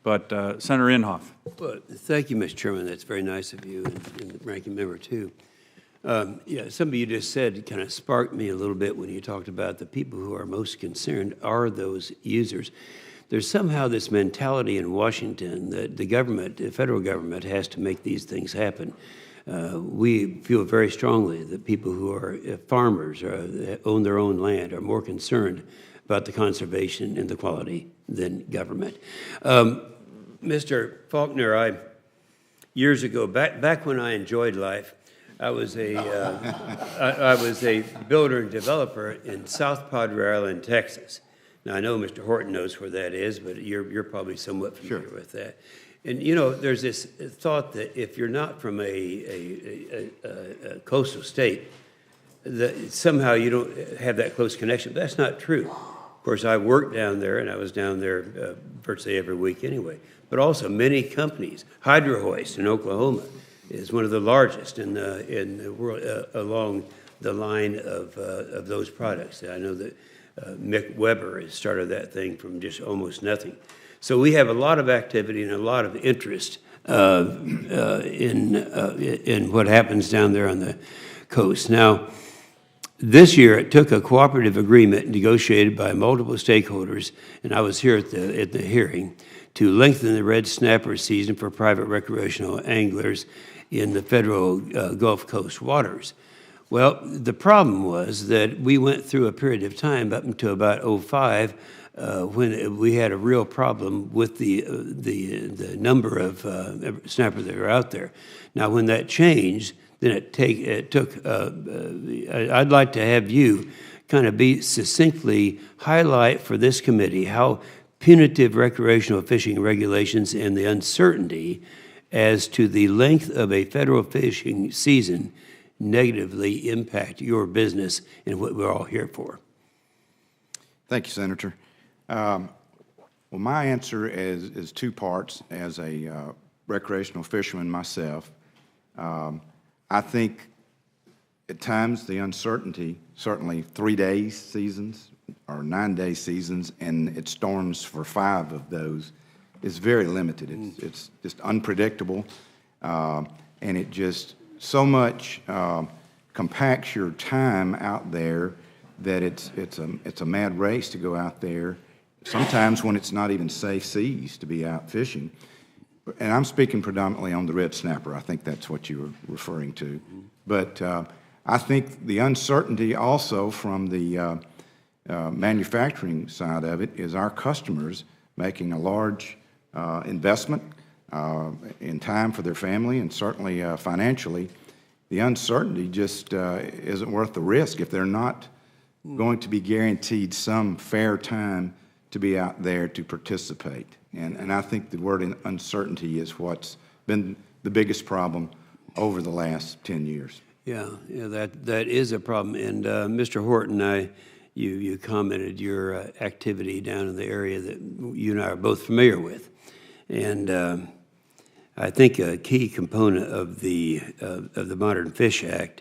But Senator Inhofe. Well, thank you, Mr. Chairman. That's very nice of you, and the ranking member, too. Yeah, something you just said kind of sparked me a little bit when you talked about the people who are most concerned are those users. There's somehow this mentality in Washington that the government, the federal government, has to make these things happen. We feel very strongly that people who are farmers or own their own land are more concerned about the conservation and the quality than government. Mr. Faulkner, years ago, back when I enjoyed life, I was a builder and developer in South Padre Island, Texas. Now I know Mr. Horton knows where that is, but you're probably somewhat familiar with that. And you know, there's this thought that if you're not from a coastal state, that somehow you don't have that close connection. But that's not true. Of course, I worked down there, and I was down there virtually every week anyway. But also many companies. Hydro Hoist in Oklahoma is one of the largest in the world along the line of those products. I know that Mick Weber has started that thing from just almost nothing. So we have a lot of activity and a lot of interest in what happens down there on the coast. Now, this year, it took a cooperative agreement negotiated by multiple stakeholders, and I was here at the hearing, to lengthen the red snapper season for private recreational anglers in the federal Gulf Coast waters. Well, the problem was that we went through a period of time up until about '05 when we had a real problem with the number of snappers that are out there. Now, when that changed, then it took, I'd like to have you kind of be succinctly highlight for this committee how punitive recreational fishing regulations and the uncertainty as to the length of a federal fishing season negatively impact your business and what we're all here for. Thank you, Senator. Well, my answer is two parts. As a recreational fisherman myself, I think at times the uncertainty, certainly 3-day seasons or 9-day seasons, and it storms for 5 of those, is very limited. It's just unpredictable, and it just so much compacts your time out there that it's a mad race to go out there. Sometimes when it's not even safe seas to be out fishing. And I'm speaking predominantly on the red snapper. I think that's what you were referring to. But I think the uncertainty also from the manufacturing side of it is our customers making a large investment in time for their family and certainly financially. The uncertainty just isn't worth the risk if they're not going to be guaranteed some fair time to be out there to participate. And I think the word uncertainty is what's been the biggest problem over the last 10 years. Yeah, that is a problem. And Mr. Horton, you commented your activity down in the area that you and I are both familiar with. And I think a key component of the Modern Fish Act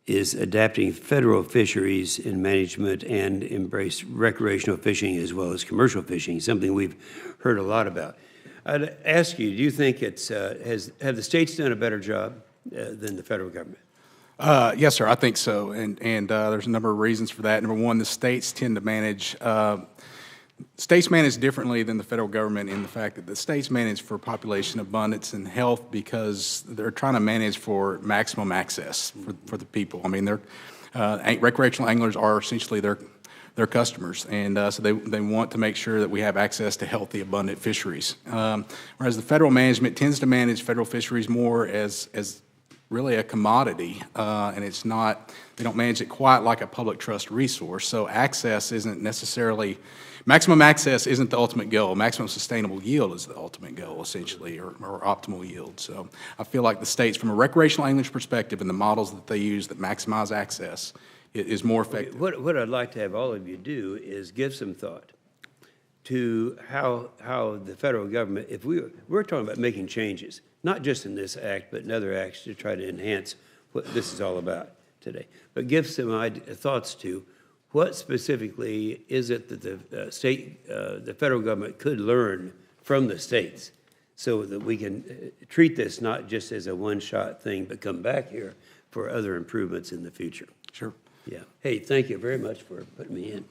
is adapting federal fisheries in management and embrace recreational fishing as well as commercial fishing, something we've heard a lot about. I'd ask you, do you think have the states done a better job than the federal government? Yes, sir, I think so, and there's a number of reasons for that. Number one, the states tend to manage differently than the federal government in the fact that the states manage for population abundance and health because they're trying to manage for maximum access for the people. I mean, recreational anglers are essentially their customers, and so they want to make sure that we have access to healthy, abundant fisheries. Whereas the federal management tends to manage federal fisheries more as really a commodity, and it's not, they don't manage it quite like a public trust resource. So access isn't necessarily, maximum access isn't the ultimate goal. Maximum sustainable yield is the ultimate goal, essentially, or optimal yield. So I feel like the states, from a recreational angler's perspective, and the models that they use that maximize access is more effective. What I'd like to have all of you do is give some thought to how the federal government, if we're talking about making changes, not just in this act, but in other acts to try to enhance what this is all about today. But give some thoughts to what specifically is it that the federal government could learn from the states so that we can treat this not just as a one-shot thing, but come back here for other improvements in the future. Sure. Yeah. Hey, thank you very much for putting me in.